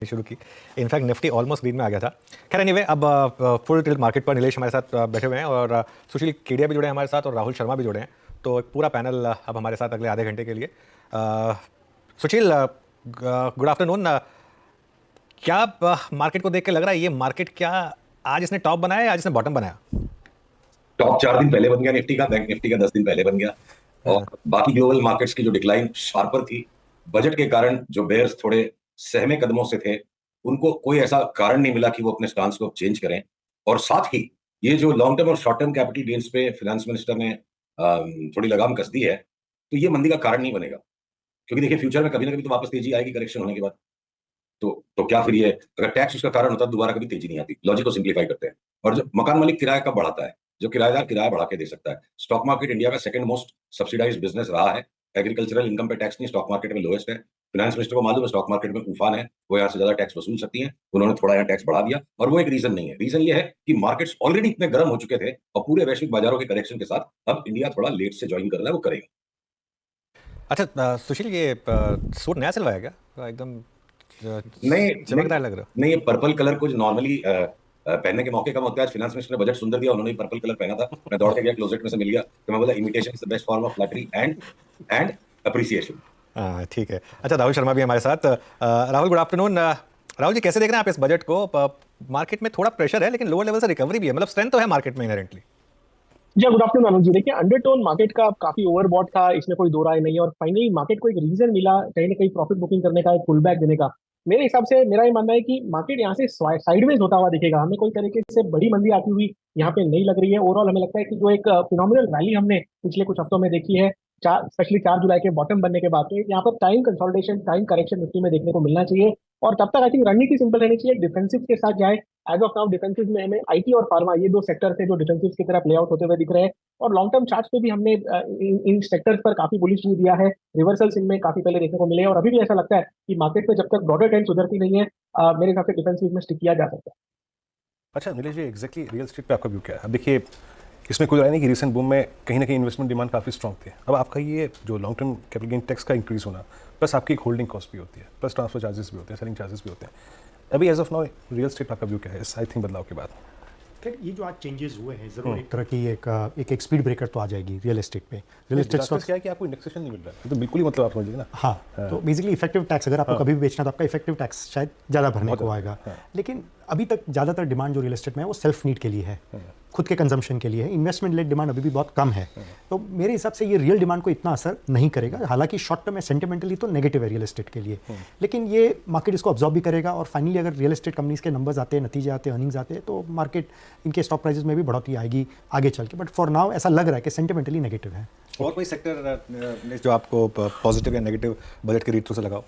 शुरू की। In fact Nifty almost green में आ गया था। खैर एनीवे, अब फुल टिल्ट मार्केट पर नीलेश हमारे साथ बैठे हुए हैं और सुशील केडिया भी जुड़े हैं हमारे साथ और राहुल शर्मा भी जुड़े हैं। तो एक पूरा पैनल अब हमारे साथ अगले आधे घंटे के लिए। सुशील, गुड आफ्टरनून। क्या मार्केट को देख के लग रहा है ये मार्केट क्या आज इसने टॉप बनाया या आज इसने बॉटम बनाया? टॉप 4 दिन पहले बन गया निफ्टी का, बैंक निफ्टी का 10 दिन पहले बन गया। और बाकी ग्लोबल मार्केट्स की जो डिक्लाइन शार्पर थी, बजट के कारण जो बेयर्स थोड़े सहमे कदमों से थे, उनको कोई ऐसा कारण नहीं मिला कि वो अपने स्टांस को चेंज करें। और साथ ही ये जो लॉन्ग टर्म और शॉर्ट टर्म कैपिटल गेन्स पे फाइनेंस मिनिस्टर ने थोड़ी लगाम कस दी है, तो ये मंदी का कारण नहीं बनेगा। क्योंकि देखिए, फ्यूचर में कभी ना कभी तो वापस तेजी आएगी करेक्शन होने के बाद। तो क्या फिर ये अगर टैक्स उसका कारण होता, दोबारा कभी तेजी नहीं आती। लॉजिक को सिंप्लीफाई करते हैं। और जो मकान मालिक किराया कब बढ़ाता है? जो किराएदार किराया बढ़ा के दे सकता है। स्टॉक मार्केट इंडिया का सेकंड मोस्ट सब्सिडाइज्ड बिजनेस रहा है। एग्रीकल्चरल इनकम पे टैक्स नहीं, स्टॉक मार्केट में लोएस्ट है। फाइनेंस मिनिस्टर को मालूम है स्टॉक मार्केट में तूफान है, वो यहाँ से ज्यादा टैक्स वसूल सकती है। उन्होंने थोड़ा यहाँ टैक्स बढ़ा दिया, और वो एक रीजन नहीं है। रीजन ये है कि मार्केट्स ऑलरेडी इतने गर्म हो चुके थे, और पूरे वैश्विक बाजारों के करेक्शन के साथ अब इंडिया थोड़ा लेट से ज्वाइन कर रहा है, वो करेगा। अच्छा सुशील, ये सूट नया सिलवाया क्या? एकदम नहीं चमकदार लग रहा है। नहीं, ये पर्पल कलर कुछ नॉर्मली पहनने के मौके कम होता है। आज फाइनेंस मिनिस्टर ने बजट सुंदर दिया, उन्होंने पर्पल कलर पहना था। मैं दौड़ के गया, क्लोजेट में से मिल गया, तो मैं बोला imitation is the best form of flattery and appreciation. हाँ ठीक है। अच्छा, राहुल शर्मा भी हमारे साथ। Rahul, good afternoon. राहुल जी, कैसे देख रहे हैं आप इस बजट को? मार्केट में थोड़ा प्रेशर है लेकिन लोअर लेवल से रिकवरी भी है, मतलब स्ट्रेंथ तो है मार्केट में इनहेरेंटली। जी गुड आफ्टरनून अनुज जी। देखिए, अंडरटोन मार्केट का काफी ओवरबॉट था, इसमें कोई दो राय नहीं है। और फाइनली मार्केट को एक रीजन मिला कहीं ना कहीं प्रॉफिट बुकिंग करने का, एक पुल बैक देने का। मेरे हिसाब से मेरा ये मानना है कि मार्केट यहाँ से साइडवेज होता हुआ दिखेगा। हमें कोई तरीके से बड़ी मंदी आती हुई यहाँ पे नहीं लग रही है। ओवरऑल हमें लगता है कि जो एक फिनोमिनल रैली हमने पिछले कुछ हफ्तों में देखी है, स्पेशली 4 जुलाई के बॉटम बनने के बाद, तो यहाँ पर time consolidation, time correction Nifty में देखने को मिलना चाहिए। और तब तक आई थिंक रणनीति सिंपल रहनी चाहिए, डिफेंसिव के साथ जाए। एज ऑफ नाउ डिफेंसिव में हमें आईटी और फार्मा, ये दो सेक्टर थे जो डिफेंसिव की तरह प्ले आउट होते हुए दिख रहे हैं। और लॉन्ग टर्म चार्ट पे भी हमने इन सेक्टर्स पर काफी बुलिश व्यू दिया है। रिवर्सल्स इनमें काफी पहले देखने को मिले हैं, और अभी भी ऐसा लगता है कि मार्केट में जब तक ब्रॉडर ट्रेंड सुधरती नहीं है, मेरे हिसाब से डिफेंसिव में स्टिक किया जा सकता है। अच्छा नीलेश जी, एग्जैक्टली रियल एस्टेट पे आपका व्यू क्या है? अब देखिए, इसमें कोई राय नहीं कि रिसेंट बूम में कहीं ना कहीं इन्वेस्टमेंट डिमांड काफ़ी स्ट्रॉन्ग थी। अब आपका ये जो long term capital gain tax का इंक्रीज होना, प्लस आपकी एक होल्डिंग कॉस्ट भी होती है, प्लस ट्रांसफर चार्जेस भी होते हैं, सेलिंग चार्जेस भी होते हैं। अभी as of now real estate आपका व्यू क्या है इस आई थिंक बदलाव के बाद? खैर, ये जो आज चेंजेस हुए हैं, ज़रूर एक तरह की एक स्पीड ब्रेकर तो आ जाएगी रियल एस्टेट पे। रियल एस्टेट स्टॉक्स क्या है कि आपको इंडेक्सेशन नहीं मिल रहा है, तो बिल्कुल ही मतलब आप समझिए ना। हाँ, तो बेसिकली इफेक्टिव टैक्स अगर आपको कभी भी बेचना, तो आपका इफेक्टिव टैक्स शायद ज़्यादा भरने को आएगा। लेकिन अभी तक ज़्यादातर डिमांड जो रियल एस्टेट में है वो सेल्फ नीड के लिए है, खुद के कंजम्पशन के लिए है। इन्वेस्टमेंट लेड डिमांड अभी भी बहुत कम है। तो मेरे हिसाब से ये रियल डिमांड को इतना असर नहीं करेगा। हालांकि शॉर्ट टर्म में सेंटिमेंटली तो नेगेटिव है रियल एस्टेट के लिए, लेकिन ये मार्केट इसको ऑब्जॉर्व भी करेगा। और फाइनली अगर रियल एस्टेट कंपनीज के नंबर्स आते हैं, नतीजे आते हैं, अर्निंग्स आते हैं, तो मार्केट इनके स्टॉक प्राइसेस में भी बढ़ोतरी आएगी आगे चल के। बट फॉर नाउ ऐसा लग रहा है कि सेंटिमेंटली नेगेटिव है। और कोई सेक्टर जो आपको पॉजिटिव या नेगेटिव बजट के रीड थ्रू से लगाओ?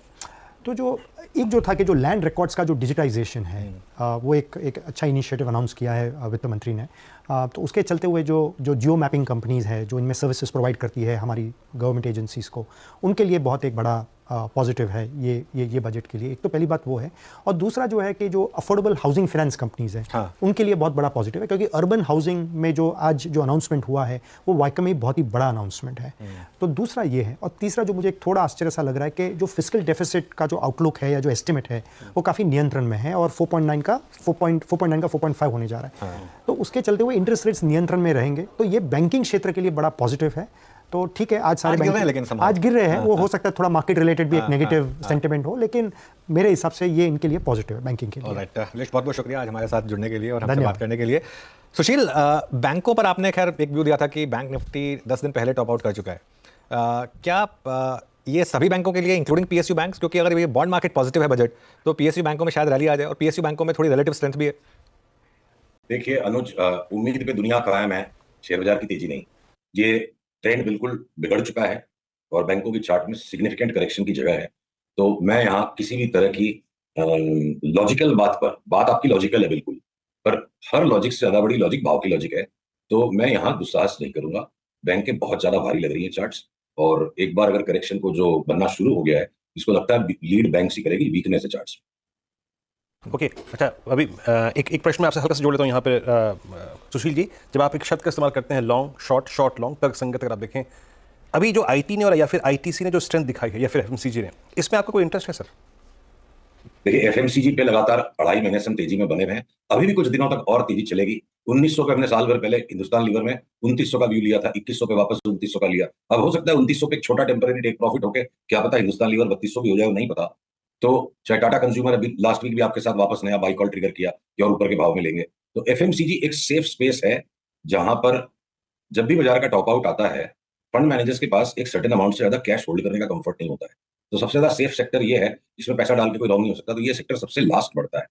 तो जो था कि जो लैंड रिकॉर्ड्स का जो डिजिटाइजेशन है, वो एक अच्छा इनिशिएटिव अनाउंस किया है वित्त मंत्री ने। तो उसके चलते हुए जो जियो मैपिंग कंपनीज़ है, जो इनमें सर्विसेज प्रोवाइड करती है हमारी गवर्नमेंट एजेंसीज़ को, उनके लिए बहुत एक बड़ा पॉजिटिव है ये बजट के लिए। एक तो पहली बात वो है, और दूसरा जो है कि जो अफोर्डेबल हाउसिंग फाइनेंस कंपनीज़ हैं, हाँ, उनके लिए बहुत बड़ा पॉजिटिव है। क्योंकि अर्बन हाउसिंग में जो आज जो अनाउंसमेंट हुआ है, वो वाकई में बहुत ही बड़ा अनाउंसमेंट है। तो दूसरा ये है। और तीसरा जो मुझे एक थोड़ा आश्चर्य सा लग रहा है कि जो फिस्कल डेफिसिट का जो आउटलुक है या जो एस्टिमेट है, वो काफ़ी नियंत्रण में है, और 4.9 का 4.5 होने जा रहा है। तो उसके चलते हुए इंटरेस्ट रेट्स नियंत्रण में रहेंगे, तो ये बैंकिंग क्षेत्र के लिए बड़ा पॉजिटिव है। तो ठीक है, आज सारे बैंक आज गिर रहे हैं, वो हो सकता है थोड़ा मार्केट रिलेटेड भी एक नेगेटिव सेंटिमेंट हो, लेकिन मेरे हिसाब से ये इनके लिए पॉजिटिव है बैंकिंग के लिए। ऑलराइट नीलेश, बहुत बहुत शुक्रिया आज हमारे साथ जुड़ने के लिए और हमसे बात करने के लिए। सुशील, बैंकों पर आपने खैर एक व्यू दिया था कि बैंक निफ्टी 10 दिन पहले टॉप आउट कर चुका है। क्या ये सभी बैंकों के लिए इंक्लूडिंग पीएसयू बैंक्स? क्योंकि अगर ये बॉन्ड मार्केट पॉजिटिव है बजट, तो पीएसयू बैंकों में शायद रैली आ जाए, और पीएसयू बैंकों में थोड़ी रिलेटिव स्ट्रेंथ भी है। देखिए अनुज, उम्मीद पे दुनिया कायम है, शेयर बाजार की तेजी नहीं। ये ट्रेंड बिल्कुल बिगड़ चुका है, और बैंकों की चार्ट में सिग्निफिकेंट करेक्शन की जगह है। तो मैं यहाँ किसी भी तरह की लॉजिकल बात आपकी लॉजिकल है बिल्कुल, पर हर लॉजिक से ज्यादा बड़ी लॉजिक भाव की लॉजिक है। तो मैं यहाँ दुस्साहस नहीं करूंगा। बैंकें बहुत ज्यादा भारी लग रही हैं चार्ट्स, और एक बार अगर करेक्शन को जो बनना शुरू हो गया है, इसको लगता है लीड बैंक ही करेगी, वीकनेस है चार्ट्स। ओके अच्छा, अभी एक प्रश्न मैं आपसे हल्का से जोड़ लेता हूँ यहाँ पे। सुशील जी, जब आप एक शब्द का इस्तेमाल करते हैं लॉन्ग शॉर्ट, शॉर्ट लॉन्ग, तर्क संगत, अगर आप देखें अभी जो आईटी ने और या फिर आईटीसी ने जो स्ट्रेंथ दिखाई है, या फिर एफएमसीजी ने, इसमें आपका कोई इंटरेस्ट है सर? देखिए एफएमसीजी पे लगातार 2.5 महीने से हम तेजी में बने हुए हैं, अभी भी कुछ दिनों तक और तेजी चलेगी। 1900 पे हमने साल भर पहले हिंदुस्तान लीवर में 2900 का व्यू लिया था, 2100 पे वापस 2900 का लिया। अब हो सकता है 2900 पे एक छोटा टेम्पररी टेक प्रॉफिट होके क्या पता हिंदुस्तान लीवर 3200 भी हो जाए, नहीं पता। तो चाहे टाटा कंज्यूमर अभी लास्ट वीक भी आपके साथ वापस नया बाई कॉल ट्रिगर किया कि और ऊपर के भाव में लेंगे। तो एफएमसीजी एक सेफ स्पेस है जहां पर जब भी बाजार का टॉप आउट आता है, फंड मैनेजर्स के पास एक सर्टेन अमाउंट से ज्यादा कैश होल्ड करने का कंफर्ट नहीं होता है। तो सबसे ज्यादा सेफ सेक्टर ये है, इसमें पैसा डाल के कोई रॉन्ग नहीं हो सकता, तो ये सेक्टर सबसे लास्ट बढ़ता है।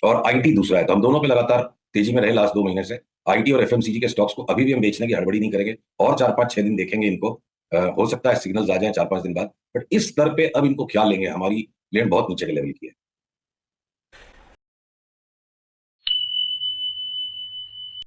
और आईटी दूसरा है। तो हम दोनों पे लगातार तेजी में रहे लास्ट 2 महीने से। आईटी और एफएमसीजी के स्टॉक्स को अभी भी हम बेचने की हड़बड़ी नहीं करेंगे, और 4-5-6 दिन देखेंगे इनको। हो सकता है सिग्नल्स आ जाए 4-5 दिन बाद, बट इस स्तर पे अब इनको ख्याल लेंगे, हमारी लेन बहुत नीचे के लेवल की है।